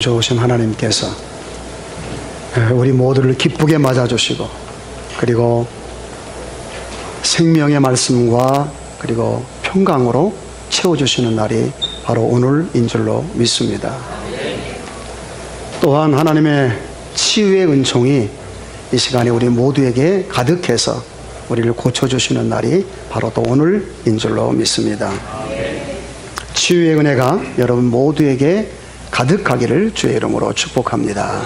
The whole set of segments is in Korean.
좋으신 하나님께서 우리 모두를 기쁘게 맞아주시고, 그리고 생명의 말씀과 그리고 평강으로 채워주시는 날이 바로 오늘인 줄로 믿습니다. 또한 하나님의 치유의 은총이 이 시간에 우리 모두에게 가득해서 우리를 고쳐주시는 날이 바로 또 오늘인 줄로 믿습니다. 치유의 은혜가 여러분 모두에게 가득하기를 주의 이름으로 축복합니다.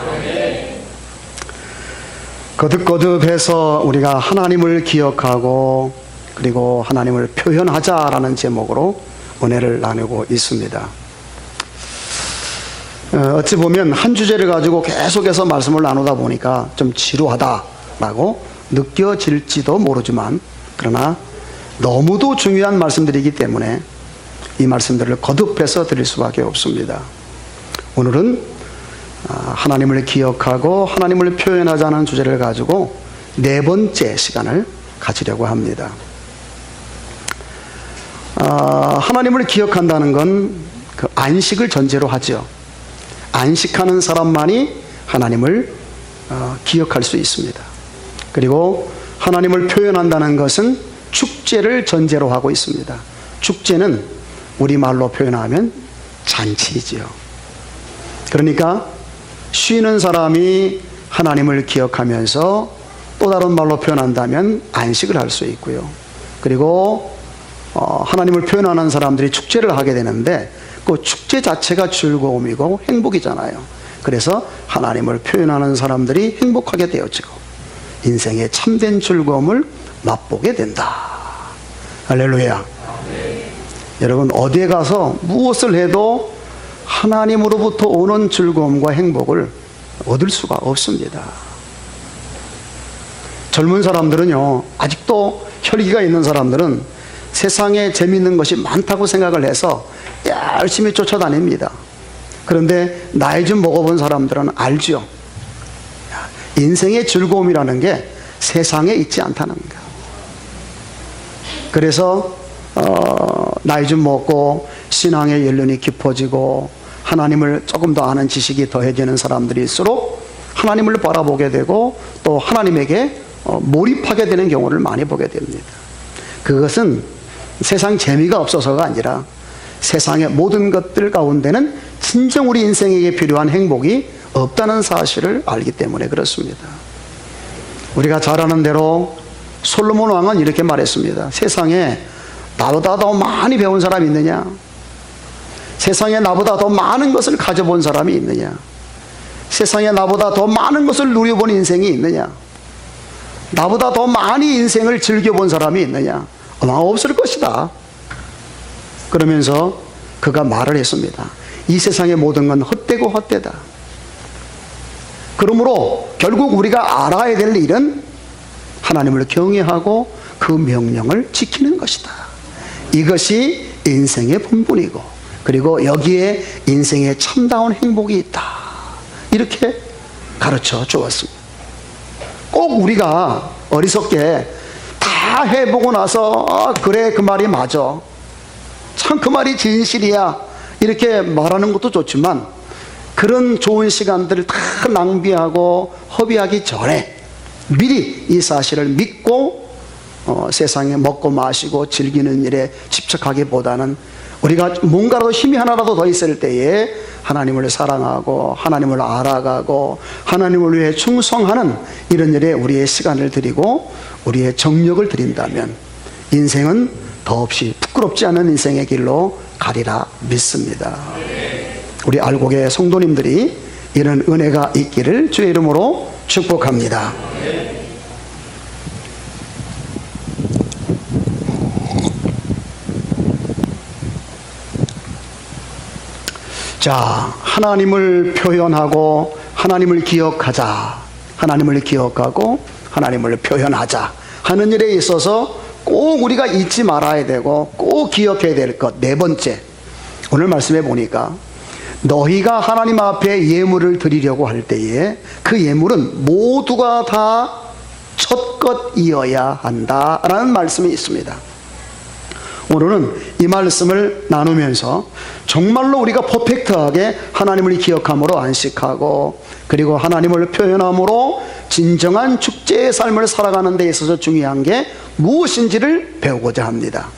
거듭거듭해서 우리가 하나님을 기억하고 그리고 하나님을 표현하자라는 제목으로 은혜를 나누고 있습니다. 어찌 보면 한 주제를 가지고 계속해서 말씀을 나누다 보니까 좀 지루하다라고 느껴질지도 모르지만, 그러나 너무도 중요한 말씀들이기 때문에 이 말씀들을 거듭해서 드릴 수밖에 없습니다. 오늘은 하나님을 기억하고 하나님을 표현하자는 주제를 가지고 네 번째 시간을 가지려고 합니다. 하나님을 기억한다는 건 그 안식을 전제로 하죠. 안식하는 사람만이 하나님을 기억할 수 있습니다. 그리고 하나님을 표현한다는 것은 축제를 전제로 하고 있습니다. 축제는 우리말로 표현하면 잔치이지요. 그러니까 쉬는 사람이 하나님을 기억하면서 또 다른 말로 표현한다면 안식을 할 수 있고요. 그리고 하나님을 표현하는 사람들이 축제를 하게 되는데 그 축제 자체가 즐거움이고 행복이잖아요. 그래서 하나님을 표현하는 사람들이 행복하게 되어지고 인생의 참된 즐거움을 맛보게 된다. 할렐루야. 여러분, 어디에 가서 무엇을 해도 하나님으로부터 오는 즐거움과 행복을 얻을 수가 없습니다. 젊은 사람들은요, 아직도 혈기가 있는 사람들은 세상에 재미있는 것이 많다고 생각을 해서 열심히 쫓아다닙니다. 그런데 나이 좀 먹어본 사람들은 알죠. 인생의 즐거움이라는 게 세상에 있지 않다는 거예요. 그래서 나이 좀 먹고 신앙의 연륜이 깊어지고 하나님을 조금 더 아는 지식이 더해지는 사람들일수록 하나님을 바라보게 되고 또 하나님에게 몰입하게 되는 경우를 많이 보게 됩니다. 그것은 세상 재미가 없어서가 아니라 세상의 모든 것들 가운데는 진정 우리 인생에게 필요한 행복이 없다는 사실을 알기 때문에 그렇습니다. 우리가 잘 아는 대로 솔로몬 왕은 이렇게 말했습니다. 세상에 나보다 더 많이 배운 사람이 있느냐? 세상에 나보다 더 많은 것을 가져본 사람이 있느냐? 세상에 나보다 더 많은 것을 누려본 인생이 있느냐? 나보다 더 많이 인생을 즐겨본 사람이 있느냐? 아마 없을 것이다. 그러면서 그가 말을 했습니다. 이 세상의 모든 건 헛되고 헛되다. 그러므로 결국 우리가 알아야 될 일은 하나님을 경외하고 그 명령을 지키는 것이다. 이것이 인생의 본분이고, 그리고 여기에 인생의 참다운 행복이 있다. 이렇게 가르쳐 주었습니다. 꼭 우리가 어리석게 다 해보고 나서 그래 그 말이 맞아, 참 그 말이 진실이야, 이렇게 말하는 것도 좋지만 그런 좋은 시간들을 다 낭비하고 허비하기 전에 미리 이 사실을 믿고 세상에 먹고 마시고 즐기는 일에 집착하기보다는 우리가 뭔가라도 힘이 하나라도 더 있을 때에 하나님을 사랑하고 하나님을 알아가고 하나님을 위해 충성하는 이런 일에 우리의 시간을 드리고 우리의 정력을 드린다면 인생은 더없이 부끄럽지 않은 인생의 길로 가리라 믿습니다. 우리 알곡의 성도님들이 이런 은혜가 있기를 주의 이름으로 축복합니다. 자, 하나님을 표현하고 하나님을 기억하자, 하나님을 기억하고 하나님을 표현하자 하는 일에 있어서 꼭 우리가 잊지 말아야 되고 꼭 기억해야 될 것 네 번째, 오늘 말씀해 보니까 너희가 하나님 앞에 예물을 드리려고 할 때에 그 예물은 모두가 다 첫것이어야 한다라는 말씀이 있습니다. 오늘은 이 말씀을 나누면서 정말로 우리가 퍼펙트하게 하나님을 기억함으로 안식하고, 그리고 하나님을 표현함으로 진정한 축제의 삶을 살아가는 데 있어서 중요한 게 무엇인지를 배우고자 합니다.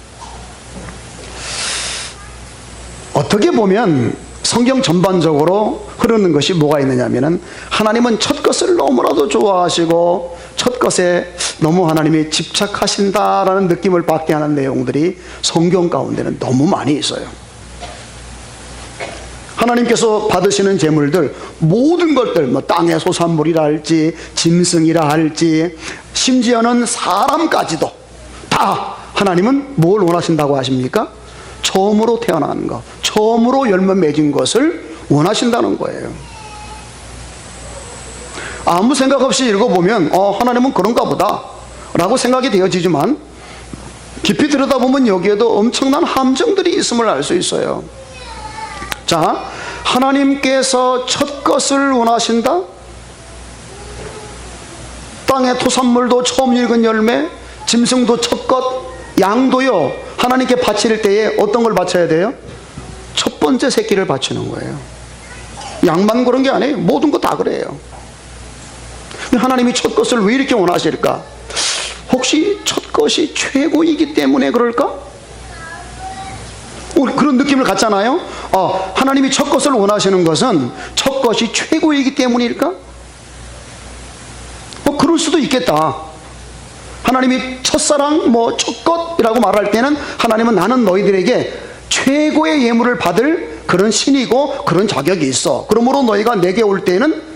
어떻게 보면 성경 전반적으로 흐르는 것이 뭐가 있느냐면은, 하나님은 첫 것을 너무나도 좋아하시고 첫 것에 너무 하나님이 집착하신다라는 느낌을 받게 하는 내용들이 성경 가운데는 너무 많이 있어요. 하나님께서 받으시는 제물들, 모든 것들, 뭐 땅의 소산물이라 할지 짐승이라 할지 심지어는 사람까지도 다 하나님은 뭘 원하신다고 하십니까? 처음으로 태어난 것, 처음으로 열매 맺은 것을 원하신다는 거예요. 아무 생각 없이 읽어보면 하나님은 그런가 보다 라고 생각이 되어지지만, 깊이 들여다보면 여기에도 엄청난 함정들이 있음을 알 수 있어요. 자, 하나님께서 첫 것을 원하신다? 땅의 토산물도 처음 익은 열매, 짐승도 첫 것, 양도요, 하나님께 바칠 때에 어떤 걸 바쳐야 돼요? 첫 번째 새끼를 바치는 거예요. 양만 그런 게 아니에요. 모든 거 다 그래요. 하나님이 첫 것을 왜 이렇게 원하실까? 혹시 첫 것이 최고이기 때문에 그럴까? 우리 그런 느낌을 갖잖아요. 하나님이 첫 것을 원하시는 것은 첫 것이 최고이기 때문일까? 그럴 수도 있겠다. 하나님이 첫사랑, 첫 것이라고 말할 때는 하나님은 나는 너희들에게 최고의 예물을 받을 그런 신이고 그런 자격이 있어. 그러므로 너희가 내게 올 때는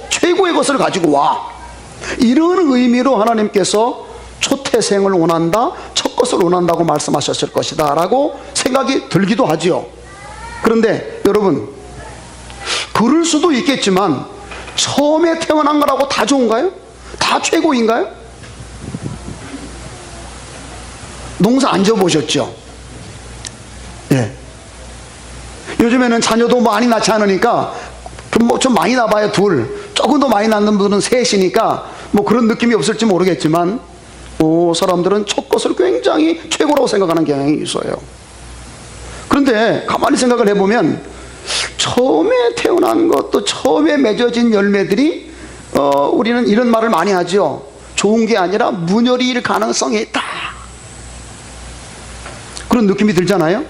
최고의 것을 가지고 와. 이런 의미로 하나님께서 초태생을 원한다, 첫 것을 원한다고 말씀하셨을 것이다 라고 생각이 들기도 하지요. 그런데 여러분, 그럴 수도 있겠지만 처음에 태어난 거라고 다 좋은가요? 다 최고인가요? 농사 안 져보셨죠? 예. 요즘에는 자녀도 많이 낳지 않으니까 좀 많이 낳아봐야 둘, 조금 더 많이 낳는 분은 셋이니까 그런 느낌이 없을지 모르겠지만, 사람들은 첫 것을 굉장히 최고라고 생각하는 경향이 있어요. 그런데 가만히 생각을 해보면 처음에 태어난 것도, 처음에 맺어진 열매들이 우리는 이런 말을 많이 하죠. 좋은 게 아니라 문열이일 가능성이 있다, 그런 느낌이 들잖아요.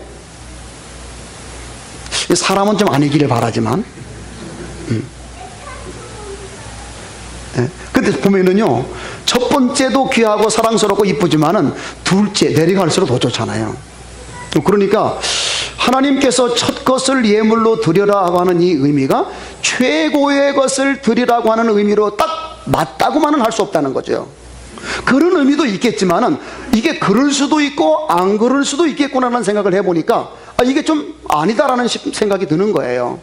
사람은 좀 아니기를 바라지만, 근데 보면은요, 첫 번째도 귀하고 사랑스럽고 이쁘지만은 둘째 내려갈수록 더 좋잖아요. 그러니까 하나님께서 첫 것을 예물로 드리라고 하는 이 의미가 최고의 것을 드리라고 하는 의미로 딱 맞다고만은 할 수 없다는 거죠. 그런 의미도 있겠지만은 이게 그럴 수도 있고 안 그럴 수도 있겠구나라는 생각을 해보니까 이게 좀 아니다라는 생각이 드는 거예요.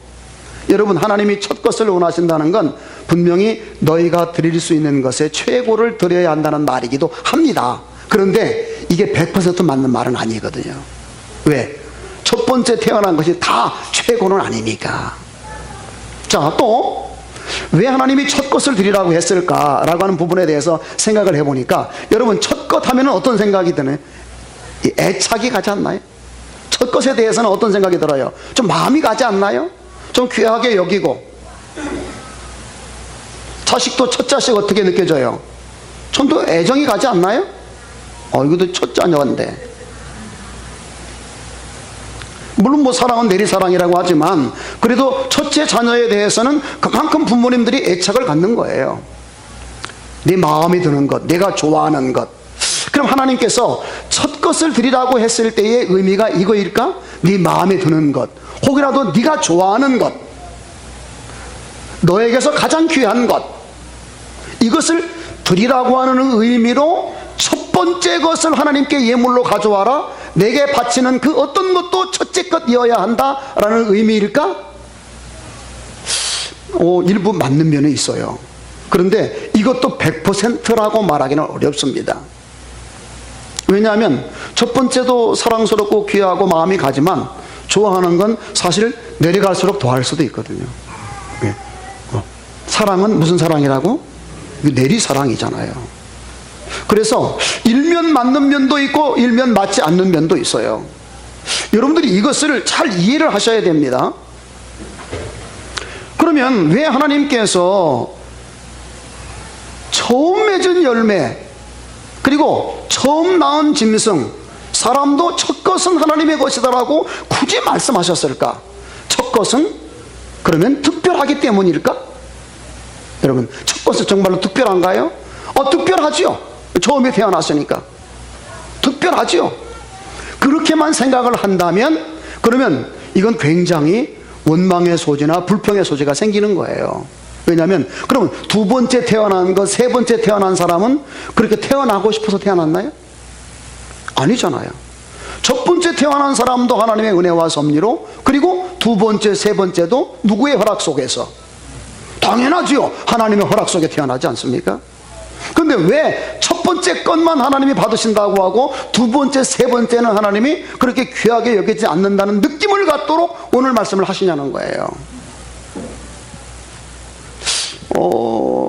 여러분, 하나님이 첫 것을 원하신다는 건 분명히 너희가 드릴 수 있는 것에 최고를 드려야 한다는 말이기도 합니다. 그런데 이게 100% 맞는 말은 아니거든요. 왜? 첫 번째 태어난 것이 다 최고는 아니니까. 자, 또 왜 하나님이 첫 것을 드리라고 했을까라고 하는 부분에 대해서 생각을 해보니까, 여러분, 첫 것 하면 어떤 생각이 드나요? 애착이 가지 않나요? 첫 것에 대해서는 어떤 생각이 들어요? 좀 마음이 가지 않나요? 좀 귀하게 여기고. 자식도 첫 자식 어떻게 느껴져요? 좀 더 애정이 가지 않나요? 이것도 첫 자녀인데. 물론 사랑은 내리사랑이라고 하지만 그래도 첫째 자녀에 대해서는 그만큼 부모님들이 애착을 갖는 거예요. 내 마음에 드는 것, 내가 좋아하는 것. 그럼 하나님께서 첫 것을 드리라고 했을 때의 의미가 이거일까? 네 마음에 드는 것, 혹이라도 네가 좋아하는 것, 너에게서 가장 귀한 것, 이것을 드리라고 하는 의미로 첫 번째 것을 하나님께 예물로 가져와라, 내게 바치는 그 어떤 것도 첫째 것이어야 한다라는 의미일까? 일부 맞는 면이 있어요. 그런데 이것도 100%라고 말하기는 어렵습니다. 왜냐하면 첫 번째도 사랑스럽고 귀하고 마음이 가지만 좋아하는 건 사실 내려갈수록 더할 수도 있거든요. 사랑은 무슨 사랑이라고? 내리사랑이잖아요. 그래서 일면 맞는 면도 있고 일면 맞지 않는 면도 있어요. 여러분들이 이것을 잘 이해를 하셔야 됩니다. 그러면 왜 하나님께서 처음 맺은 열매, 그리고 처음 낳은 짐승, 사람도 첫 것은 하나님의 것이다라고 굳이 말씀하셨을까? 첫 것은 그러면 특별하기 때문일까? 여러분, 첫 것은 정말로 특별한가요? 특별하지요. 처음에 태어났으니까 특별하지요. 그렇게만 생각을 한다면 그러면 이건 굉장히 원망의 소지나 불평의 소지가 생기는 거예요. 왜냐하면 그러면 두 번째 태어난 것, 세 번째 태어난 사람은 그렇게 태어나고 싶어서 태어났나요? 아니잖아요. 첫 번째 태어난 사람도 하나님의 은혜와 섭리로, 그리고 두 번째, 세 번째도 누구의 허락 속에서? 당연하지요. 하나님의 허락 속에 태어나지 않습니까? 근데 왜 첫 번째 것만 하나님이 받으신다고 하고 두 번째, 세 번째는 하나님이 그렇게 귀하게 여기지 않는다는 느낌을 갖도록 오늘 말씀을 하시냐는 거예요.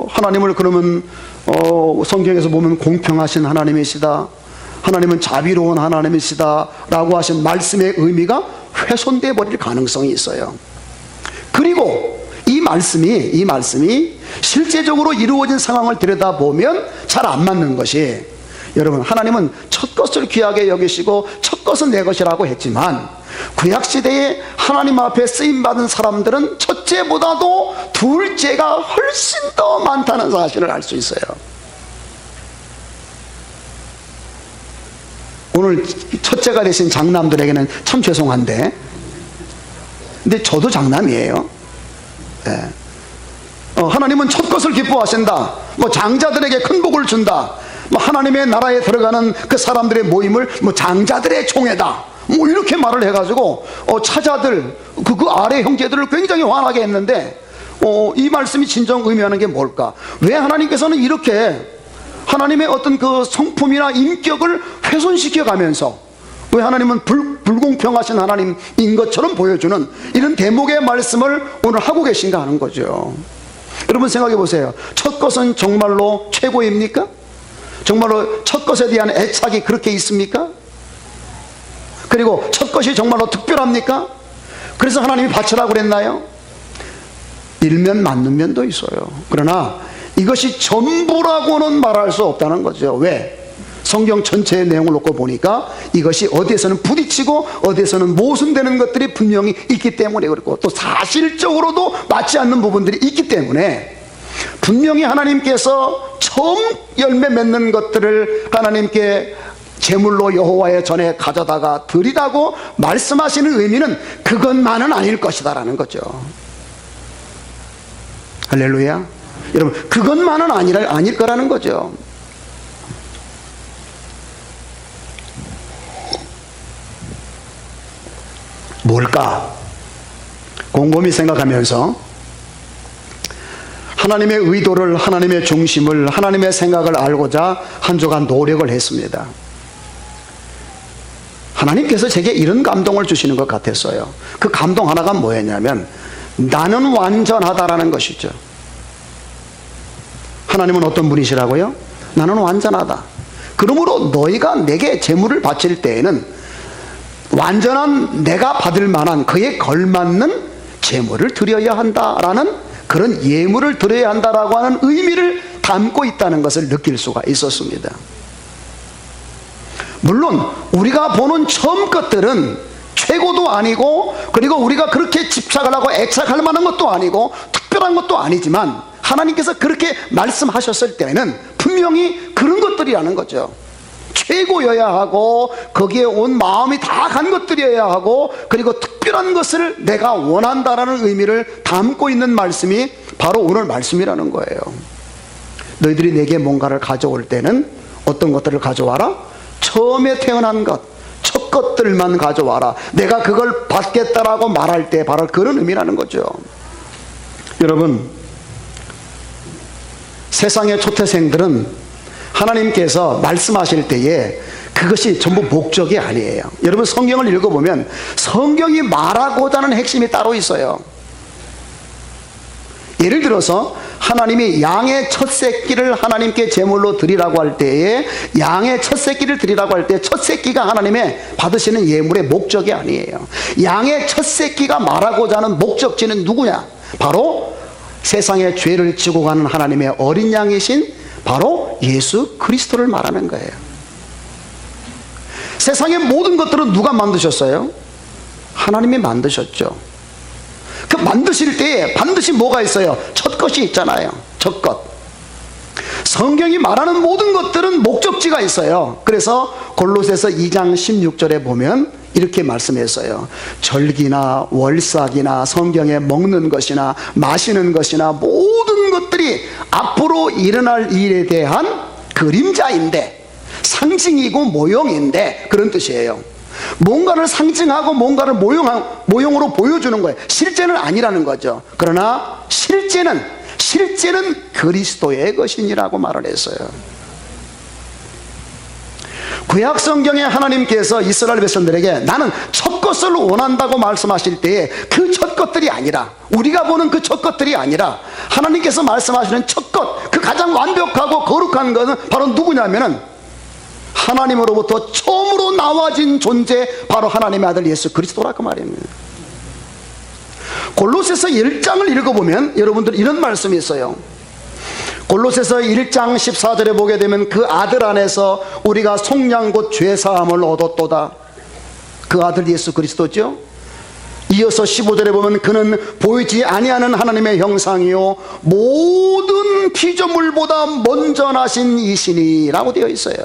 하나님을 그러면 성경에서 보면 공평하신 하나님이시다, 하나님은 자비로운 하나님이시다 라고 하신 말씀의 의미가 훼손되어 버릴 가능성이 있어요. 그리고 이 말씀이 실제적으로 이루어진 상황을 들여다보면 잘 안 맞는 것이, 여러분, 하나님은 첫 것을 귀하게 여기시고 첫 것은 내 것이라고 했지만 구약시대에 하나님 앞에 쓰임받은 사람들은 첫째보다도 둘째가 훨씬 더 많다는 사실을 알 수 있어요. 오늘 첫째가 되신 장남들에게는 참 죄송한데, 근데 저도 장남이에요. 네. 하나님은 첫 것을 기뻐하신다, 장자들에게 큰 복을 준다, 하나님의 나라에 들어가는 그 사람들의 모임을 장자들의 총회다, 이렇게 말을 해가지고 차자들, 그 아래 형제들을 굉장히 화나게 했는데, 이 말씀이 진정 의미하는 게 뭘까? 왜 하나님께서는 이렇게 하나님의 어떤 그 성품이나 인격을 훼손시켜 가면서, 왜 하나님은 불공평하신 하나님인 것처럼 보여주는 이런 대목의 말씀을 오늘 하고 계신가 하는 거죠. 여러분 생각해 보세요. 첫 것은 정말로 최고입니까? 정말로 첫 것에 대한 애착이 그렇게 있습니까? 그리고 첫 것이 정말로 특별합니까? 그래서 하나님이 바치라고 그랬나요? 일면 맞는 면도 있어요. 그러나 이것이 전부라고는 말할 수 없다는 거죠. 왜? 성경 전체의 내용을 놓고 보니까 이것이 어디에서는 부딪히고 어디에서는 모순되는 것들이 분명히 있기 때문에 그렇고, 또 사실적으로도 맞지 않는 부분들이 있기 때문에 분명히 하나님께서 처음 열매 맺는 것들을 하나님께 제물로 여호와의 전에 가져다가 드리라고 말씀하시는 의미는 그것만은 아닐 것이다 라는 거죠. 할렐루야. 여러분, 그것만은 아닐 거라는 거죠. 뭘까? 곰곰이 생각하면서 하나님의 의도를, 하나님의 중심을, 하나님의 생각을 알고자 한 주간 노력을 했습니다. 하나님께서 제게 이런 감동을 주시는 것 같았어요. 그 감동 하나가 뭐였냐면, 나는 완전하다라는 것이죠. 하나님은 어떤 분이시라고요? 나는 완전하다. 그러므로 너희가 내게 제물을 바칠 때에는 완전한 내가 받을 만한, 그에 걸맞는 제물을 드려야 한다라는, 그런 예물을 드려야 한다라고 하는 의미를 담고 있다는 것을 느낄 수가 있었습니다. 물론 우리가 보는 처음 것들은 최고도 아니고, 그리고 우리가 그렇게 집착을 하고 애착할 만한 것도 아니고 특별한 것도 아니지만, 하나님께서 그렇게 말씀하셨을 때는 분명히 그런 것들이라는 거죠. 최고여야 하고, 거기에 온 마음이 다 간 것들이어야 하고, 그리고 특별한 것을 내가 원한다라는 의미를 담고 있는 말씀이 바로 오늘 말씀이라는 거예요. 너희들이 내게 뭔가를 가져올 때는 어떤 것들을 가져와라? 처음에 태어난 것, 첫 것들만 가져와라. 내가 그걸 받겠다라고 말할 때 바로 그런 의미라는 거죠. 여러분, 세상의 초태생들은 하나님께서 말씀하실 때에 그것이 전부 목적이 아니에요. 여러분, 성경을 읽어보면 성경이 말하고자 하는 핵심이 따로 있어요. 예를 들어서 하나님이 양의 첫 새끼를 하나님께 제물로 드리라고 할 때에, 양의 첫 새끼를 드리라고 할 때 첫 새끼가 하나님의 받으시는 예물의 목적이 아니에요. 양의 첫 새끼가 말하고자 하는 목적지는 누구냐? 바로 세상의 죄를 지고 가는 하나님의 어린 양이신 바로 예수 그리스도를 말하는 거예요. 세상의 모든 것들은 누가 만드셨어요? 하나님이 만드셨죠. 그 만드실 때에 반드시 뭐가 있어요? 첫 것이 있잖아요. 첫 것. 성경이 말하는 모든 것들은 목적지가 있어요. 그래서 골로새서 2장 16절에 보면 이렇게 말씀했어요. 절기나 월삭이나 성경에 먹는 것이나 마시는 것이나 모든 것들이 앞으로 일어날 일에 대한 그림자인데, 상징이고 모형인데, 그런 뜻이에요. 뭔가를 상징하고 뭔가를 모형으로 보여주는 거예요. 실제는 아니라는 거죠. 그러나 실제는 그리스도의 것이니라고 말을 했어요. 구약 성경에 하나님께서 이스라엘 백성들에게 나는 첫 것을 원한다고 말씀하실 때에 그 첫 것들이 아니라, 우리가 보는 그 첫 것들이 아니라 하나님께서 말씀하시는 첫 것, 그 가장 완벽하고 거룩한 것은 바로 누구냐면은 하나님으로부터 처음으로 나와진 존재, 바로 하나님의 아들 예수 그리스도라고 말입니다. 골로새서 1장을 읽어보면 여러분들 이런 말씀이 있어요. 골로새서 1장 14절에 보게 되면 그 아들 안에서 우리가 속량 곧 죄사함을 얻었도다. 그 아들 예수 그리스도죠. 이어서 15절에 보면 그는 보이지 아니하는 하나님의 형상이요 모든 피조물보다 먼저 나신 이시니 라고 되어 있어요.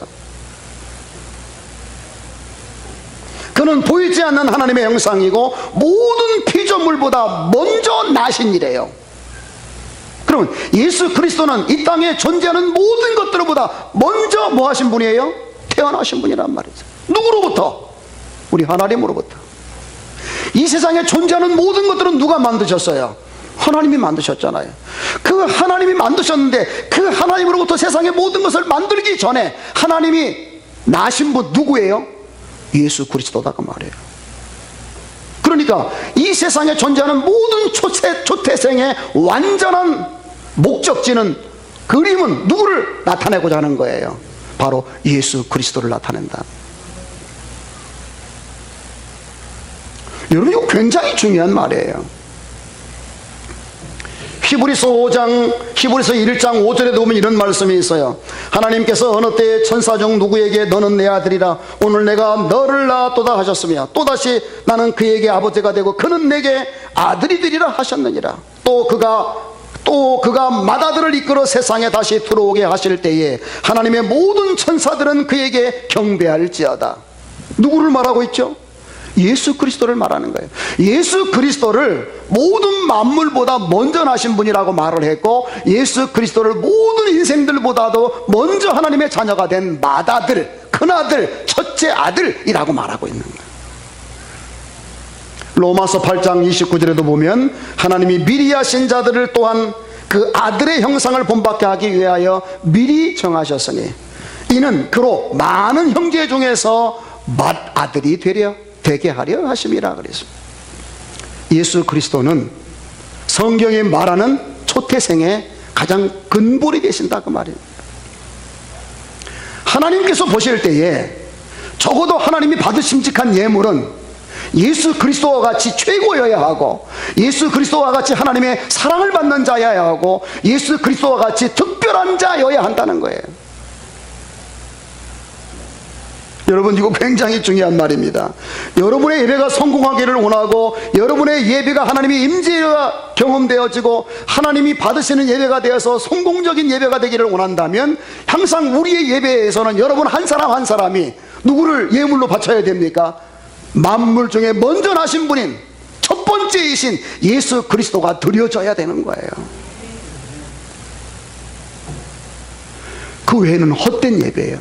그는 보이지 않는 하나님의 형상이고 모든 피조물보다 먼저 나신 이래요. 그러면 예수 그리스도는 이 땅에 존재하는 모든 것들보다 먼저 뭐 하신 분이에요? 태어나신 분이란 말이죠. 누구로부터? 우리 하나님으로부터. 이 세상에 존재하는 모든 것들은 누가 만드셨어요? 하나님이 만드셨잖아요. 그 하나님이 만드셨는데 그 하나님으로부터 세상의 모든 것을 만들기 전에 하나님이 나신 분 누구예요? 예수 그리스도다가 말이에요. 그러니까 이 세상에 존재하는 모든 초태생의 완전한 목적지는, 그림은 누구를 나타내고자 하는 거예요? 바로 예수 그리스도를 나타낸다. 여러분, 이거 굉장히 중요한 말이에요. 히브리서 1장 1장 5절에도 보면 이런 말씀이 있어요. 하나님께서 어느 때에 천사 중 누구에게 너는 내 아들이라 오늘 내가 너를 낳았도다 하셨으며 또다시 나는 그에게 아버지가 되고 그는 내게 아들이 되리라 하셨느니라. 또 그가 맏아들을 이끌어 세상에 다시 들어오게 하실 때에 하나님의 모든 천사들은 그에게 경배할지어다. 누구를 말하고 있죠? 예수 그리스도를 말하는 거예요. 예수 그리스도를 모든 만물보다 먼저 나신 분이라고 말을 했고, 예수 그리스도를 모든 인생들보다도 먼저 하나님의 자녀가 된 맏아들, 큰아들, 첫째 아들이라고 말하고 있는 거예요. 로마서 8장 29절에도 보면 하나님이 미리 하신 자들을 또한 그 아들의 형상을 본받게 하기 위하여 미리 정하셨으니 이는 그로 많은 형제 중에서 맏아들이 되게 하려 하심이라 그랬습니다. 예수 그리스도는 성경이 말하는 초태생의 가장 근본이 되신다 그 말입니다. 하나님께서 보실 때에 적어도 하나님이 받으심직한 예물은 예수 그리스도와 같이 최고여야 하고, 예수 그리스도와 같이 하나님의 사랑을 받는 자여야 하고, 예수 그리스도와 같이 특별한 자여야 한다는 거예요. 여러분, 이거 굉장히 중요한 말입니다. 여러분의 예배가 성공하기를 원하고, 여러분의 예배가 하나님의 임재가 경험되어지고 하나님이 받으시는 예배가 되어서 성공적인 예배가 되기를 원한다면 항상 우리의 예배에서는 여러분 한 사람 한 사람이 누구를 예물로 바쳐야 됩니까? 만물 중에 먼저 나신 분인 첫 번째이신 예수 그리스도가 드려져야 되는 거예요. 그 외에는 헛된 예배예요.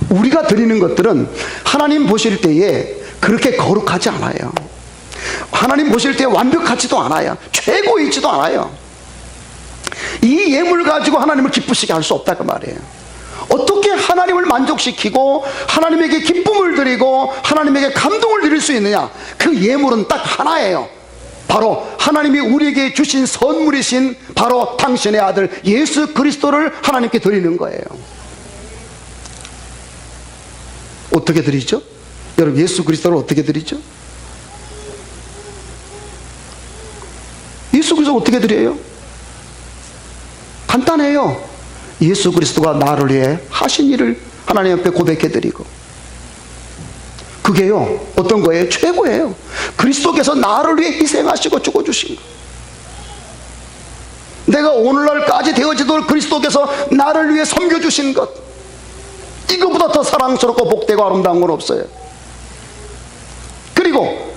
우리가 드리는 것들은 하나님 보실 때에 그렇게 거룩하지 않아요. 하나님 보실 때 완벽하지도 않아요. 최고이지도 않아요. 이 예물 가지고 하나님을 기쁘시게 할 수 없다 그 말이에요. 어떻게 하나님을 만족시키고 하나님에게 기쁨을 드리고 하나님에게 감동을 드릴 수 있느냐? 그 예물은 딱 하나예요. 바로 하나님이 우리에게 주신 선물이신 바로 당신의 아들 예수 그리스도를 하나님께 드리는 거예요. 어떻게 드리죠? 여러분, 예수 그리스도를 어떻게 드리죠? 예수 그리스도를 어떻게 드려요? 간단해요. 예수 그리스도가 나를 위해 하신 일을 하나님 앞에 고백해 드리고, 그게요 어떤 거예요? 최고예요. 그리스도께서 나를 위해 희생하시고 죽어주신 것. 내가 오늘날까지 되어지도록 그리스도께서 나를 위해 섬겨주신 것, 이거보다 더 사랑스럽고 복되고 아름다운 건 없어요. 그리고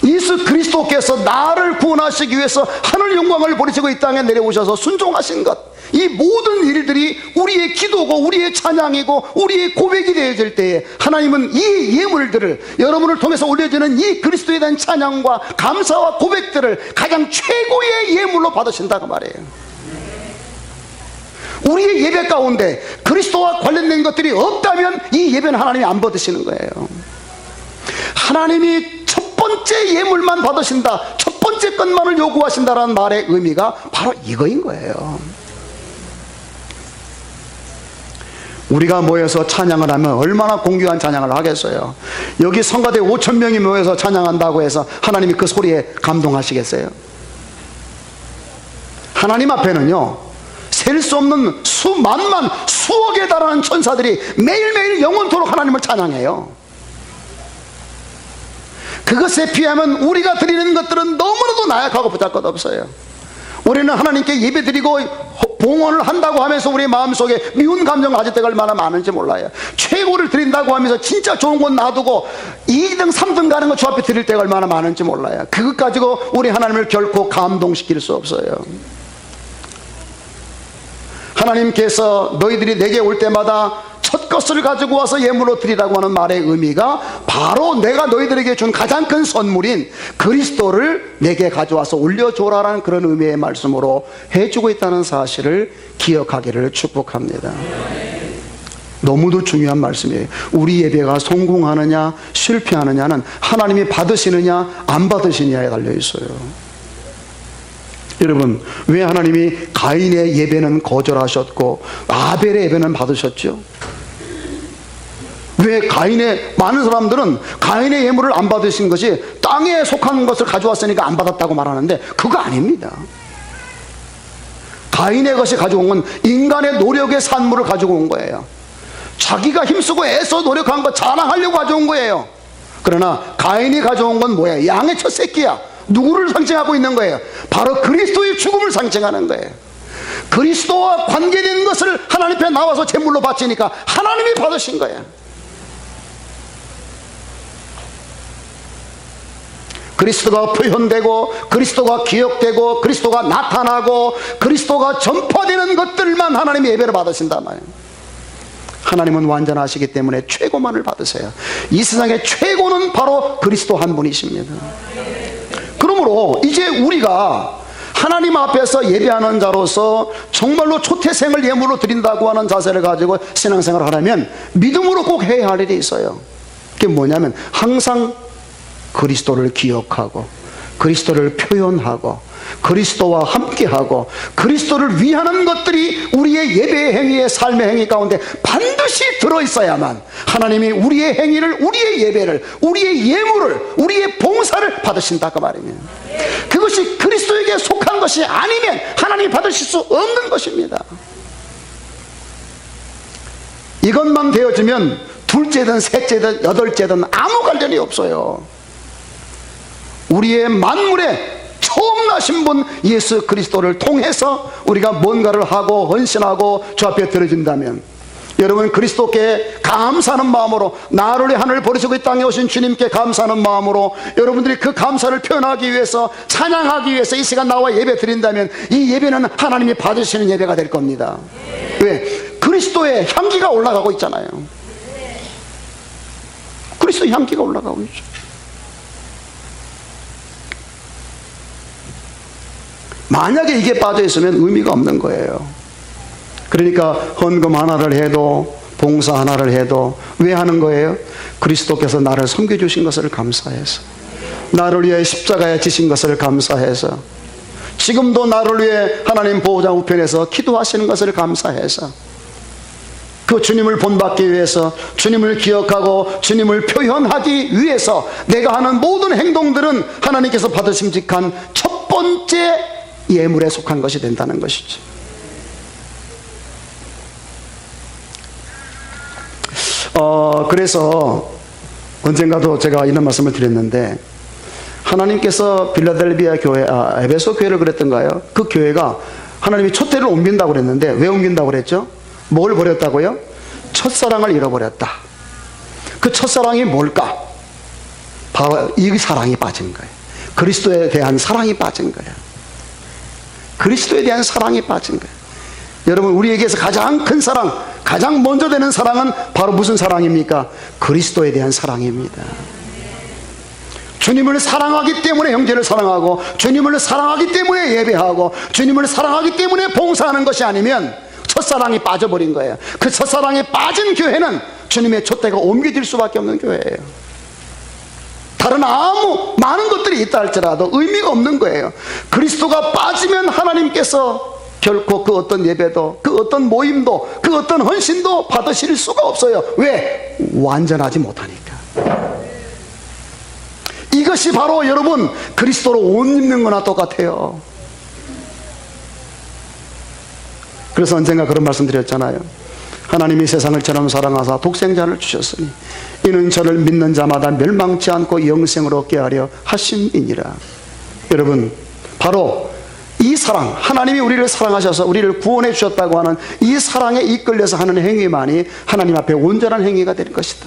예수 그리스도께서 나를 구원하시기 위해서 하늘 영광을 버리시고 이 땅에 내려오셔서 순종하신 것, 이 모든 일들이 우리의 기도고 우리의 찬양이고 우리의 고백이 되어질 때에 하나님은 이 예물들을, 여러분을 통해서 올려지는 이 그리스도에 대한 찬양과 감사와 고백들을 가장 최고의 예물로 받으신다고 말해요. 우리의 예배 가운데 그리스도와 관련된 것들이 없다면 이 예배는 하나님이 안 받으시는 거예요. 하나님이 첫 번째 예물만 받으신다, 첫 번째 것만을 요구하신다라는 말의 의미가 바로 이거인 거예요. 우리가 모여서 찬양을 하면 얼마나 공교한 찬양을 하겠어요. 여기 성가대 5,000명이 모여서 찬양한다고 해서 하나님이 그 소리에 감동하시겠어요? 하나님 앞에는요 셀 수 없는 수만만 수억에 달하는 천사들이 매일매일 영원토록 하나님을 찬양해요. 그것에 비하면 우리가 드리는 것들은 너무나도 나약하고 보잘것없어요. 우리는 하나님께 예배드리고 봉헌을 한다고 하면서 우리 마음속에 미운 감정을 가질 때가 얼마나 많은지 몰라요. 최고를 드린다고 하면서 진짜 좋은 건 놔두고 2등 3등 가는 거 주 앞에 드릴 때가 얼마나 많은지 몰라요. 그것 가지고 우리 하나님을 결코 감동시킬 수 없어요. 하나님께서 너희들이 내게 올 때마다 첫 것을 가지고 와서 예물로 드리라고 하는 말의 의미가 바로 내가 너희들에게 준 가장 큰 선물인 그리스도를 내게 가져와서 올려줘라라는 그런 의미의 말씀으로 해주고 있다는 사실을 기억하기를 축복합니다. 너무도 중요한 말씀이에요. 우리 예배가 성공하느냐 실패하느냐는 하나님이 받으시느냐 안 받으시느냐에 달려있어요. 여러분, 왜 하나님이 가인의 예배는 거절하셨고 아벨의 예배는 받으셨죠? 왜 가인의, 많은 사람들은 가인의 예물을 안 받으신 것이 땅에 속한 것을 가져왔으니까 안 받았다고 말하는데 그거 아닙니다. 가인의 것이 가져온 건 인간의 노력의 산물을 가지고 온 거예요. 자기가 힘쓰고 애써 노력한 거 자랑하려고 가져온 거예요. 그러나 가인이 가져온 건 뭐야? 양의 첫 새끼야. 누구를 상징하고 있는 거예요? 바로 그리스도의 죽음을 상징하는 거예요. 그리스도와 관계된 것을 하나님 앞에 나와서 제물로 바치니까 하나님이 받으신 거예요. 그리스도가 표현되고 그리스도가 기억되고 그리스도가 나타나고 그리스도가 전파되는 것들만 하나님이 예배를 받으신단 말이에요. 하나님은 완전하시기 때문에 최고만을 받으세요. 이 세상의 최고는 바로 그리스도 한 분이십니다. 그러므로 이제 우리가 하나님 앞에서 예배하는 자로서 정말로 초태생을 예물로 드린다고 하는 자세를 가지고 신앙생활을 하려면 믿음으로 꼭 해야 할 일이 있어요. 그게 뭐냐면 항상 그리스도를 기억하고 그리스도를 표현하고 그리스도와 함께하고 그리스도를 위하는 것들이 우리의 예배의 행위의 삶의 행위 가운데 반드시 들어있어야만 하나님이 우리의 행위를, 우리의 예배를, 우리의 예물을, 우리의 봉사를 받으신다 그 말입니다. 그것이 그리스도에게 속한 것이 아니면 하나님이 받으실 수 없는 것입니다. 이것만 되어지면 둘째든 셋째든 여덟째든 아무 관련이 없어요. 우리의 만물에 처음 나신 분 예수 그리스도를 통해서 우리가 뭔가를 하고 헌신하고 주 앞에 드려진다면, 여러분 그리스도께 감사하는 마음으로, 나를 위해 하늘을 버리시고 이 땅에 오신 주님께 감사하는 마음으로 여러분들이 그 감사를 표현하기 위해서, 찬양하기 위해서 이 시간 나와 예배 드린다면 이 예배는 하나님이 받으시는 예배가 될 겁니다. 왜? 그리스도의 향기가 올라가고 있잖아요. 그리스도의 향기가 올라가고 있죠. 만약에 이게 빠져있으면 의미가 없는 거예요. 그러니까 헌금 하나를 해도 봉사 하나를 해도 왜 하는 거예요? 그리스도께서 나를 섬겨주신 것을 감사해서, 나를 위해 십자가에 지신 것을 감사해서, 지금도 나를 위해 하나님 보호자 우편에서 기도하시는 것을 감사해서, 그 주님을 본받기 위해서, 주님을 기억하고 주님을 표현하기 위해서 내가 하는 모든 행동들은 하나님께서 받으심직한 첫 번째 예물에 속한 것이 된다는 것이죠. 그래서 언젠가도 제가 이런 말씀을 드렸는데, 하나님께서 빌라델비아 교회, 에베소 교회를 그랬던가요? 그 교회가 하나님이 촛대를 옮긴다고 그랬는데, 왜 옮긴다고 그랬죠? 뭘 버렸다고요? 첫사랑을 잃어버렸다. 그 첫사랑이 뭘까? 바로 이 사랑이 빠진 거예요. 그리스도에 대한 사랑이 빠진 거예요. 그리스도에 대한 사랑이 빠진 거예요. 여러분, 우리에게서 가장 큰 사랑, 가장 먼저 되는 사랑은 바로 무슨 사랑입니까? 그리스도에 대한 사랑입니다. 주님을 사랑하기 때문에 형제를 사랑하고, 주님을 사랑하기 때문에 예배하고, 주님을 사랑하기 때문에 봉사하는 것이 아니면 첫사랑이 빠져버린 거예요. 그 첫사랑에 빠진 교회는 주님의 촛대가 옮겨질 수밖에 없는 교회예요. 다른 아무 많은 것들이 있다 할지라도 의미가 없는 거예요. 그리스도가 빠지면 하나님께서 결코 그 어떤 예배도, 그 어떤 모임도, 그 어떤 헌신도 받으실 수가 없어요. 왜? 완전하지 못하니까. 이것이 바로 여러분 그리스도로 옷 입는 거나 똑같아요. 그래서 언젠가 그런 말씀 드렸잖아요. 하나님이 세상을 저처럼 사랑하사 독생자를 주셨으니 이는 저를 믿는 자마다 멸망치 않고 영생을 얻게 하려 하심이니라. 여러분, 바로 이 사랑, 하나님이 우리를 사랑하셔서 우리를 구원해 주셨다고 하는 이 사랑에 이끌려서 하는 행위만이 하나님 앞에 온전한 행위가 될 것이다.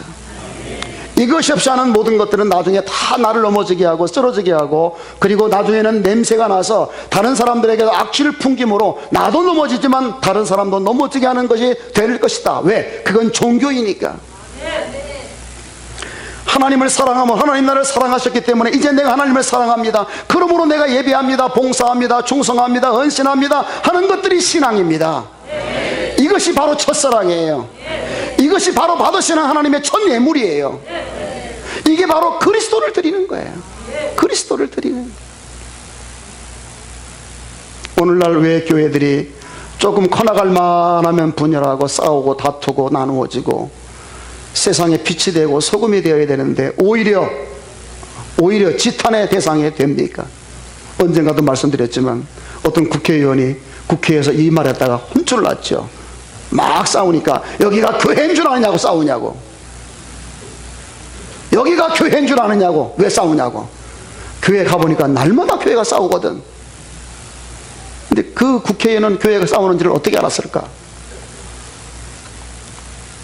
이것이 없이 하는 모든 것들은 나중에 다 나를 넘어지게 하고 쓰러지게 하고, 그리고 나중에는 냄새가 나서 다른 사람들에게도 악취를 풍김으로 나도 넘어지지만 다른 사람도 넘어지게 하는 것이 될 것이다. 왜? 그건 종교이니까. 하나님을 사랑하면 하나님 나를 사랑하셨기 때문에 이제 내가 하나님을 사랑합니다. 그러므로 내가 예배합니다, 봉사합니다, 충성합니다, 헌신합니다 하는 것들이 신앙입니다. 이것이 바로 첫사랑이에요. 이것이 바로 받으시는 하나님의 첫 예물이에요. 이게 바로 그리스도를 드리는 거예요. 그리스도를 드리는 거예요. 오늘날 왜 교회들이 조금 커나갈 만하면 분열하고 싸우고 다투고 나누어지고 세상에 빛이 되고 소금이 되어야 되는데 오히려 지탄의 대상이 됩니까? 언젠가도 말씀드렸지만 어떤 국회의원이 국회에서 이 말했다가 혼쭐 났죠. 막 싸우니까 여기가 교회인 줄 아느냐고 싸우냐고. 여기가 교회인 줄 아느냐고. 왜 싸우냐고. 교회 가보니까 날마다 교회가 싸우거든. 근데 그 국회의원은 교회가 싸우는 줄을 어떻게 알았을까?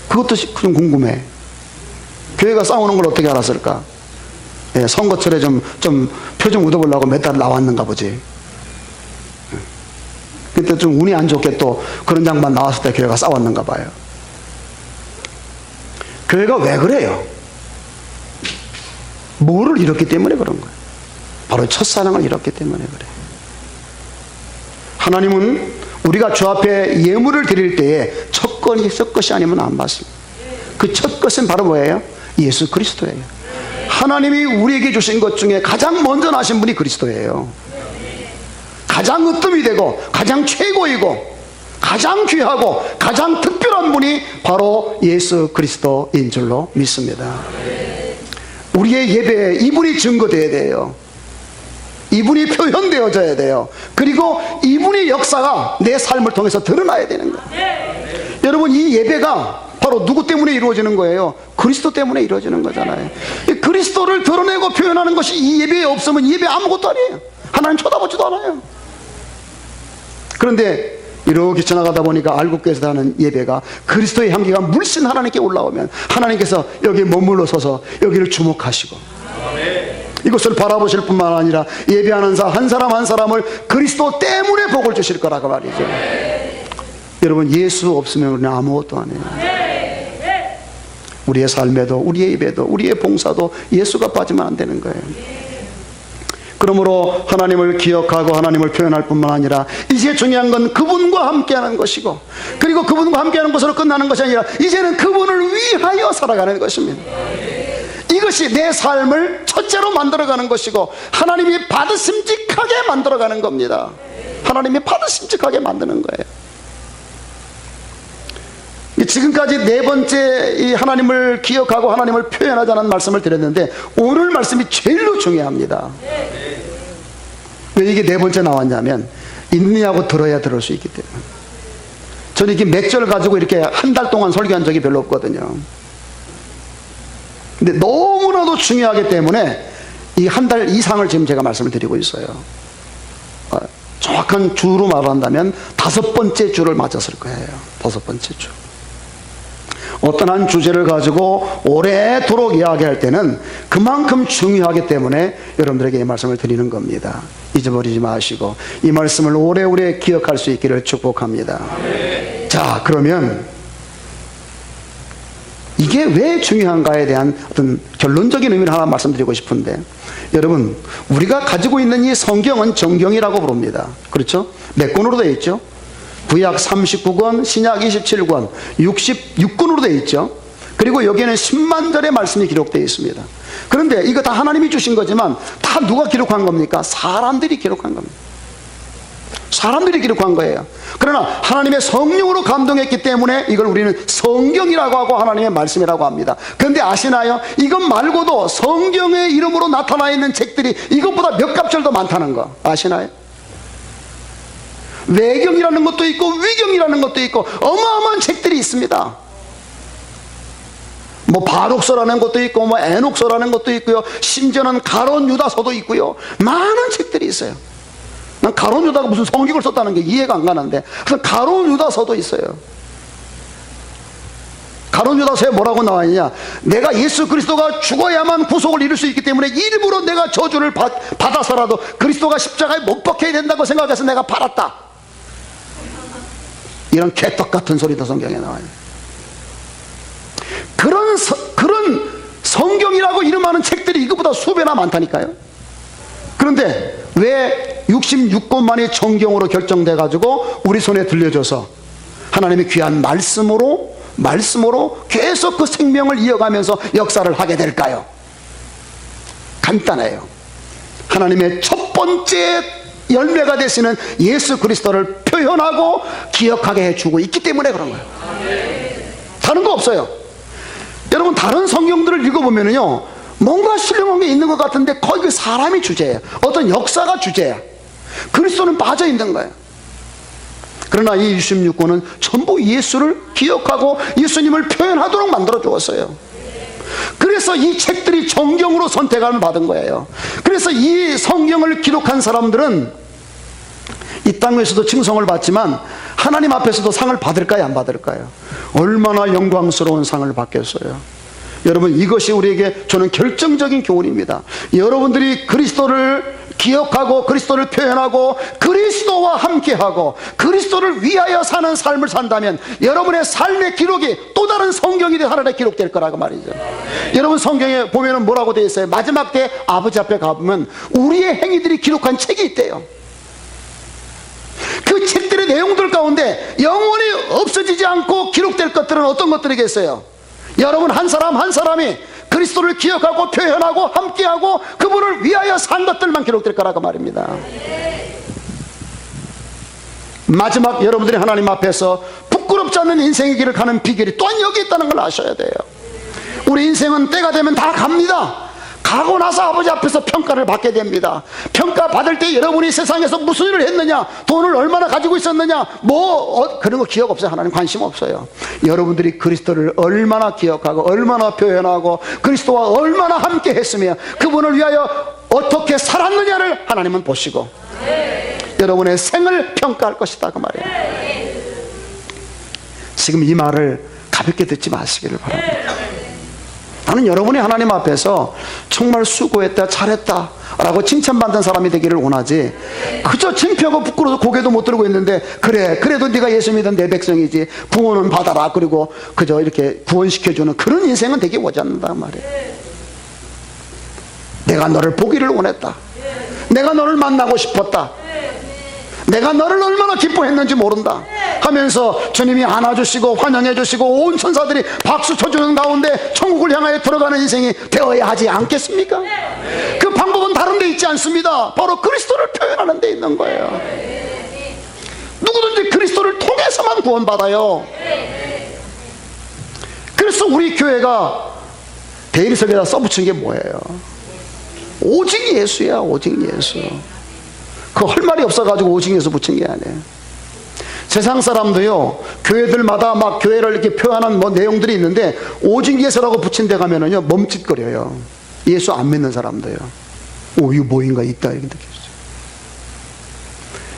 그것도 좀 궁금해. 교회가 싸우는 걸 어떻게 알았을까? 예, 선거철에 좀 표정 얻어보려고 몇 달 나왔는가 보지. 그때 좀 운이 안 좋게 또 그런 장만 나왔을 때 교회가 싸웠는가 봐요. 교회가 왜 그래요? 뭐를 잃었기 때문에 그런 거예요. 바로 첫사랑을 잃었기 때문에 그래요. 하나님은 우리가 주 앞에 예물을 드릴 때에 첫 것이 아니면 안 받습니다. 그 첫 것은 바로 뭐예요? 예수 그리스도예요. 하나님이 우리에게 주신 것 중에 가장 먼저 나신 분이 그리스도예요. 가장 으뜸이 되고 가장 최고이고 가장 귀하고 가장 특별한 분이 바로 예수 그리스도인 줄로 믿습니다. 우리의 예배에 이분이 증거되어야 돼요. 이분이 표현되어져야 돼요. 그리고 이분의 역사가 내 삶을 통해서 드러나야 되는 거예요. 여러분, 이 예배가 바로 누구 때문에 이루어지는 거예요? 그리스도 때문에 이루어지는 거잖아요. 이 그리스도를 드러내고 표현하는 것이 이 예배에 없으면 예배 아무것도 아니에요. 하나님 쳐다보지도 않아요. 그런데 이렇게 지나가다 보니까 알곡교에서 하는 예배가 그리스도의 향기가 물씬 하나님께 올라오면 하나님께서 여기에 머물러 서서 여기를 주목하시고 이것을 바라보실 뿐만 아니라 예배하는 한 사람 한 사람을 그리스도 때문에 복을 주실 거라고 말이죠. 여러분, 예수 없으면 우리는 아무것도 안 해요. 우리의 삶에도 우리의 예배도 우리의 봉사도 예수가 빠지면 안 되는 거예요. 그러므로 하나님을 기억하고 하나님을 표현할 뿐만 아니라 이제 중요한 건 그분과 함께하는 것이고, 그리고 그분과 함께하는 것으로 끝나는 것이 아니라 이제는 그분을 위하여 살아가는 것입니다. 이것이 내 삶을 첫째로 만들어가는 것이고 하나님이 받으심직하게 만들어가는 겁니다. 하나님이 받으심직하게 만드는 거예요. 지금까지 네 번째 이 하나님을 기억하고 하나님을 표현하자는 말씀을 드렸는데 오늘 말씀이 제일로 중요합니다. 왜 이게 네 번째 나왔냐면 있느냐고 들어야 들을 수 있기 때문에. 저는 이게 몇 절 가지고 이렇게 한 달 동안 설교한 적이 별로 없거든요. 근데 너무나도 중요하기 때문에 이 한 달 이상을 지금 제가 말씀을 드리고 있어요. 정확한 주로 말한다면 5번째 주를 맞았을 거예요. 5번째 주. 어떤 한 주제를 가지고 오래도록 이야기할 때는 그만큼 중요하기 때문에 여러분들에게 이 말씀을 드리는 겁니다. 잊어버리지 마시고 이 말씀을 오래오래 기억할 수 있기를 축복합니다. 자, 그러면 이게 왜 중요한가에 대한 어떤 결론적인 의미를 하나 말씀드리고 싶은데, 여러분, 우리가 가지고 있는 이 성경은 정경이라고 부릅니다. 그렇죠? 몇 권으로 되어 있죠? 구약 39권, 신약 27권, 66권으로 되어 있죠. 그리고 여기에는 10만 절의 말씀이 기록되어 있습니다. 그런데 이거 다 하나님이 주신 거지만 다 누가 기록한 겁니까? 사람들이 기록한 겁니다. 사람들이 기록한 거예요. 그러나 하나님의 성령으로 감동했기 때문에 이걸 우리는 성경이라고 하고 하나님의 말씀이라고 합니다. 그런데 아시나요? 이것 말고도 성경의 이름으로 나타나 있는 책들이 이것보다 몇 갑절 더 많다는 거 아시나요? 외경이라는 것도 있고 위경이라는 것도 있고 어마어마한 책들이 있습니다. 뭐 바룩서라는 것도 있고 뭐 에녹서라는 것도 있고요, 심지어는 가론 유다서도 있고요, 많은 책들이 있어요. 난 가론 유다가 무슨 성경을 썼다는 게 이해가 안 가는데, 그래서 가론 유다서도 있어요. 가론 유다서에 뭐라고 나와 있냐? 내가 예수 그리스도가 죽어야만 구속을 이룰 수 있기 때문에 일부러 내가 저주를 받아서라도 그리스도가 십자가에 못 박혀야 된다고 생각해서 내가 팔았다. 이런 개떡 같은 소리도 성경에 나와요. 그런 성경이라고 이름하는 책들이 이것보다 수배나 많다니까요. 그런데 왜 66권만이 정경으로 결정돼 가지고 우리 손에 들려줘서 하나님의 귀한 말씀으로 계속 그 생명을 이어가면서 역사를 하게 될까요? 간단해요. 하나님의 첫 번째 열매가 되시는 예수 그리스도를 표현하고 기억하게 해주고 있기 때문에 그런 거예요. 다른 거 없어요. 여러분, 다른 성경들을 읽어보면요, 뭔가 신령한 게 있는 것 같은데 거의 그 사람이 주제예요. 어떤 역사가 주제야. 그리스도는 빠져 있는 거예요. 그러나 이 66권은 전부 예수를 기억하고 예수님을 표현하도록 만들어 주었어요. 그래서 이 책들이 정경으로 선택을 받은 거예요. 그래서 이 성경을 기록한 사람들은 이 땅에서도 칭송을 받지만 하나님 앞에서도 상을 받을까요, 안 받을까요? 얼마나 영광스러운 상을 받겠어요. 여러분, 이것이 우리에게 저는 결정적인 교훈입니다. 여러분들이 그리스도를 기억하고 그리스도를 표현하고 그리스도와 함께하고 그리스도를 위하여 사는 삶을 산다면 여러분의 삶의 기록이 또 다른 성경이 하나에 기록될 거라고 말이죠. 여러분, 성경에 보면 뭐라고 되어 있어요? 마지막 때 아버지 앞에 가보면 우리의 행위들이 기록한 책이 있대요. 그 책들의 내용들 가운데 영원히 없어지지 않고 기록될 것들은 어떤 것들이겠어요? 여러분 한 사람 한 사람이 그리스도를 기억하고 표현하고 함께하고 그분을 위하여 산 것들만 기록될 거라고 말입니다. 마지막 여러분들이 하나님 앞에서 부끄럽지 않는 인생의 길을 가는 비결이 또한 여기 있다는 걸 아셔야 돼요. 우리 인생은 때가 되면 다 갑니다. 가고 나서 아버지 앞에서 평가를 받게 됩니다. 평가 받을 때 여러분이 세상에서 무슨 일을 했느냐, 돈을 얼마나 가지고 있었느냐, 그런 거 기억 없어요. 하나님 관심 없어요. 여러분들이 그리스도를 얼마나 기억하고 얼마나 표현하고 그리스도와 얼마나 함께 했으며 그분을 위하여 어떻게 살았느냐를 하나님은 보시고 여러분의 생을 평가할 것이다, 그 말이에요. 지금 이 말을 가볍게 듣지 마시기를 바랍니다. 나는 여러분이 하나님 앞에서 정말 수고했다, 잘했다 라고 칭찬받는 사람이 되기를 원하지, 그저 창피하고 부끄러워서 고개도 못 들고 있는데 그래, 그래도 네가 예수 믿은 내 백성이지, 구원은 받아라, 그리고 그저 이렇게 구원시켜주는 그런 인생은 되게 오지 않는단 말이에요. 내가 너를 보기를 원했다, 내가 너를 만나고 싶었다, 내가 너를 얼마나 기뻐했는지 모른다, 하면서 주님이 안아주시고 환영해주시고 온 천사들이 박수 쳐주는 가운데 천국을 향하여 들어가는 인생이 되어야 하지 않겠습니까? 그 방법은 다른 데 있지 않습니다. 바로 그리스도를 표현하는 데 있는 거예요. 누구든지 그리스도를 통해서만 구원받아요. 그래서 우리 교회가 대리석에다 써붙인 게 뭐예요? 오직 예수야. 오직 예수. 그 할 말이 없어가지고 오직 예수 붙인 게 아니에요. 세상 사람도요, 교회들마다 막 교회를 이렇게 표현하는 뭐 내용들이 있는데 오직 예수라고 붙인 데 가면은요 멈칫거려요. 예수 안 믿는 사람도요. 이거 뭐인가 있다 이렇게 느껴져요.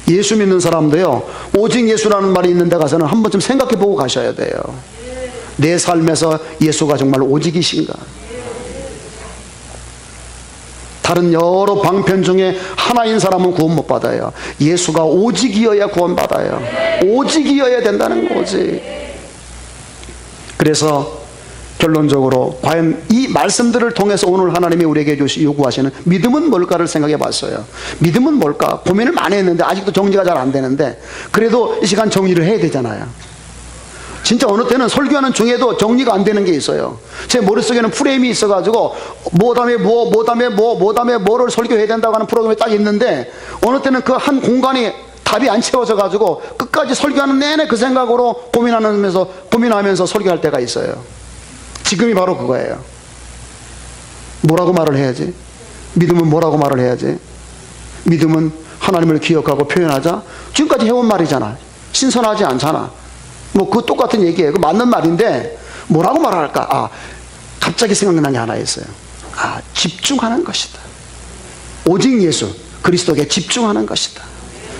예수 믿는 사람도요, 오직 예수라는 말이 있는 데 가서는 한 번쯤 생각해 보고 가셔야 돼요. 내 삶에서 예수가 정말 오직이신가? 다른 여러 방편 중에 하나인 사람은 구원 못 받아요. 예수가 오직이어야 구원 받아요. 오직이어야 된다는 거지. 그래서 결론적으로 과연 이 말씀들을 통해서 오늘 하나님이 우리에게 요구하시는 믿음은 뭘까를 생각해 봤어요. 믿음은 뭘까? 고민을 많이 했는데 아직도 정리가 잘 안 되는데 그래도 이 시간 정리를 해야 되잖아요. 진짜 어느 때는 설교하는 중에도 정리가 안 되는 게 있어요. 제 머릿속에는 프레임이 있어가지고 뭐 다음에 뭐를 설교해야 된다고 하는 프로그램이 딱 있는데 어느 때는 그 한 공간이 답이 안 채워져가지고 끝까지 설교하는 내내 그 생각으로 고민하면서 설교할 때가 있어요. 지금이 바로 그거예요. 뭐라고 말을 해야지? 믿음은 뭐라고 말을 해야지? 믿음은 하나님을 기억하고 표현하자. 지금까지 해온 말이잖아. 신선하지 않잖아. 뭐 그 똑같은 얘기예요. 그 맞는 말인데 뭐라고 말할까? 갑자기 생각난 게 하나 있어요. 집중하는 것이다. 오직 예수 그리스도에게 집중하는 것이다.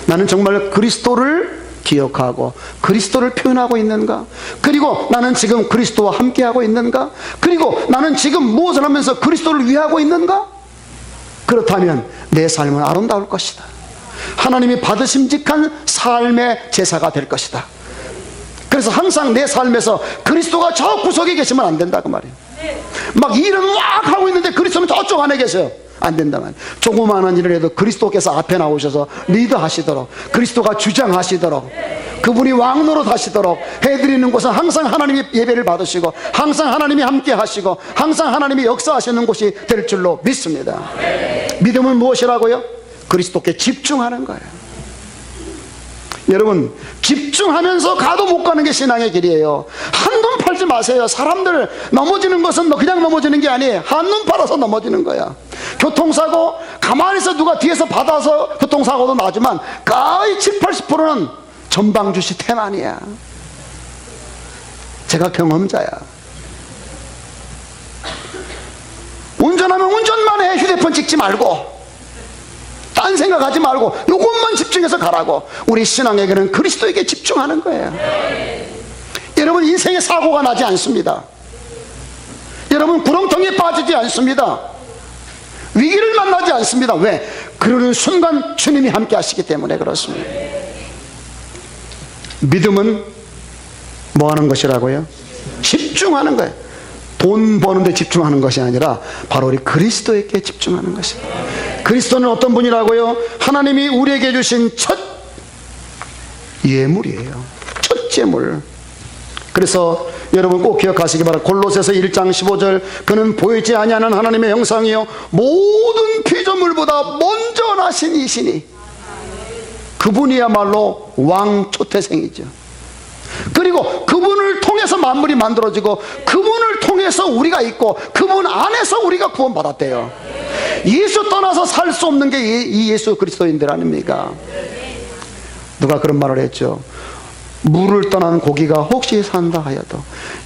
나는 정말 그리스도를 기억하고 그리스도를 표현하고 있는가? 그리고 나는 지금 그리스도와 함께하고 있는가? 그리고 나는 지금 무엇을 하면서 그리스도를 위하고 있는가? 그렇다면 내 삶은 아름다울 것이다. 하나님이 받으심직한 삶의 제사가 될 것이다. 그래서 항상 내 삶에서 그리스도가 저 구석에 계시면 안 된다 그 말이에요. 막 일은 막 하고 있는데 그리스도는 저쪽 안에 계세요. 안 된다 말이에요. 조그마한 일을 해도 그리스도께서 앞에 나오셔서 리드하시도록, 그리스도가 주장하시도록, 그분이 왕노릇 하시도록 해드리는 곳은 항상 하나님이 예배를 받으시고 항상 하나님이 함께 하시고 항상 하나님이 역사하시는 곳이 될 줄로 믿습니다. 믿음은 무엇이라고요? 그리스도께 집중하는 거예요. 여러분, 집중하면서 가도 못 가는 게 신앙의 길이에요. 한눈 팔지 마세요. 사람들 넘어지는 것은 그냥 넘어지는 게 아니에요. 한눈 팔아서 넘어지는 거야. 교통사고 가만히 있어 누가 뒤에서 받아서 교통사고도 나지만 거의 70-80%는 전방주시 태만이야. 제가 경험자야. 운전하면 운전만 해. 휴대폰 찍지 말고 딴 생각하지 말고 요것만 집중해서 가라고. 우리 신앙에게는 그리스도에게 집중하는 거예요. 여러분, 인생에 사고가 나지 않습니다. 여러분, 구렁텅이에 빠지지 않습니다. 위기를 만나지 않습니다. 왜? 그러는 순간 주님이 함께 하시기 때문에 그렇습니다. 믿음은 뭐 하는 것이라고요? 집중하는 거예요. 돈 버는데 집중하는 것이 아니라 바로 우리 그리스도에게 집중하는 것입니다. 그리스도는 어떤 분이라고요? 하나님이 우리에게 주신 첫 예물이에요. 첫 제물. 그래서 여러분 꼭 기억하시기 바랍니다. 골로새서 1장 15절, 그는 보이지 아니하는 하나님의 형상이요 모든 피조물보다 먼저 나신 이시니 그분이야말로 왕 초태생이죠. 그리고 그분을 통해서 만물이 만들어지고 그분을 통해서 우리가 있고 그분 안에서 우리가 구원받았대요. 예수 떠나서 살 수 없는 게 이 예수 그리스도인들 아닙니까? 누가 그런 말을 했죠. 물을 떠난 고기가 혹시 산다 하여도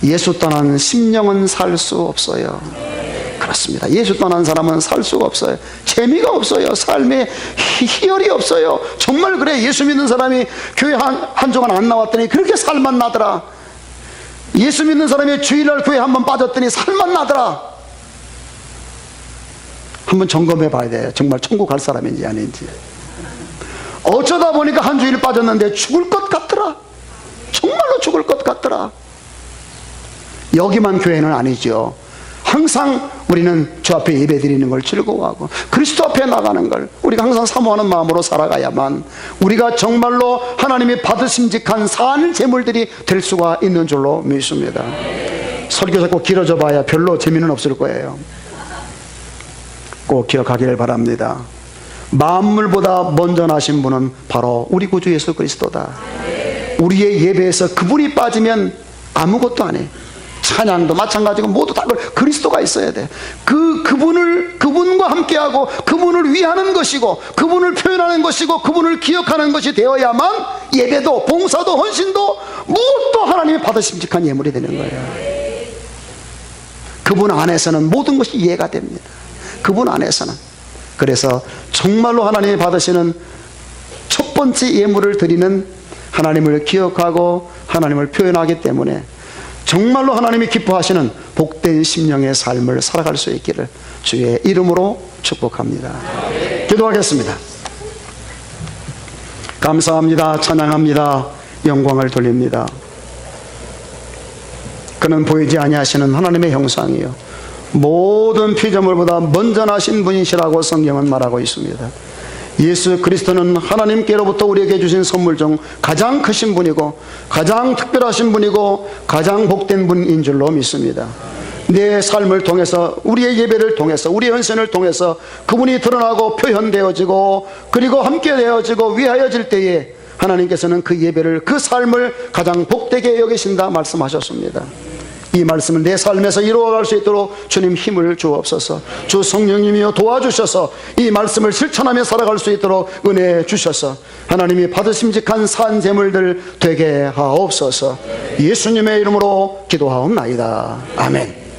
예수 떠난 심령은 살 수 없어요. 그렇습니다. 예수 떠난 사람은 살 수가 없어요. 재미가 없어요. 삶에 희열이 없어요. 정말 그래. 예수 믿는 사람이 교회 한 주간 안 나왔더니 그렇게 살만 나더라. 예수 믿는 사람이 주일날 교회 한번 빠졌더니 살만 나더라. 한번 점검해 봐야 돼요. 정말 천국 갈 사람인지 아닌지. 어쩌다 보니까 한 주일 빠졌는데 죽을 것 같더라. 정말로 죽을 것 같더라. 여기만 교회는 아니죠. 항상 우리는 주 앞에 예배 드리는 걸 즐거워하고 그리스도 앞에 나가는 걸 우리가 항상 사모하는 마음으로 살아가야만 우리가 정말로 하나님이 받으심직한 산 제물들이 될 수가 있는 줄로 믿습니다. 설교 자꾸 길어져 봐야 별로 재미는 없을 거예요. 꼭 기억하기를 바랍니다. 만물보다 먼저 나신 분은 바로 우리 구주 예수 그리스도다. 우리의 예배에서 그분이 빠지면 아무것도 안 해. 찬양도 마찬가지고 모두 다 그리스도가 있어야 돼. 그분과 함께하고 그분을 위하는 것이고 그분을 표현하는 것이고 그분을 기억하는 것이 되어야만 예배도 봉사도 헌신도 무엇도 하나님이 받으심직한 예물이 되는 거예요. 그분 안에서는 모든 것이 이해가 됩니다. 그분 안에서는. 그래서 정말로 하나님이 받으시는 첫 번째 예물을 드리는 하나님을 기억하고 하나님을 표현하기 때문에 정말로 하나님이 기뻐하시는 복된 심령의 삶을 살아갈 수 있기를 주의 이름으로 축복합니다. 기도하겠습니다. 감사합니다. 찬양합니다. 영광을 돌립니다. 그는 보이지 아니하시는 하나님의 형상이요 모든 피조물보다 먼저 나신 분이시라고 성경은 말하고 있습니다. 예수 그리스도는 하나님께로부터 우리에게 주신 선물 중 가장 크신 분이고 가장 특별하신 분이고 가장 복된 분인 줄로 믿습니다. 내 삶을 통해서 우리의 예배를 통해서 우리의 헌신을 통해서 그분이 드러나고 표현되어지고 그리고 함께 되어지고 위하여질 때에 하나님께서는 그 예배를 그 삶을 가장 복되게 여기신다 말씀하셨습니다. 이 말씀을 내 삶에서 이루어갈 수 있도록 주님 힘을 주옵소서. 주 성령님이여 도와주셔서 이 말씀을 실천하며 살아갈 수 있도록 은혜 주셔서 하나님이 받으심직한 산 제물들 되게 하옵소서. 예수님의 이름으로 기도하옵나이다. 아멘.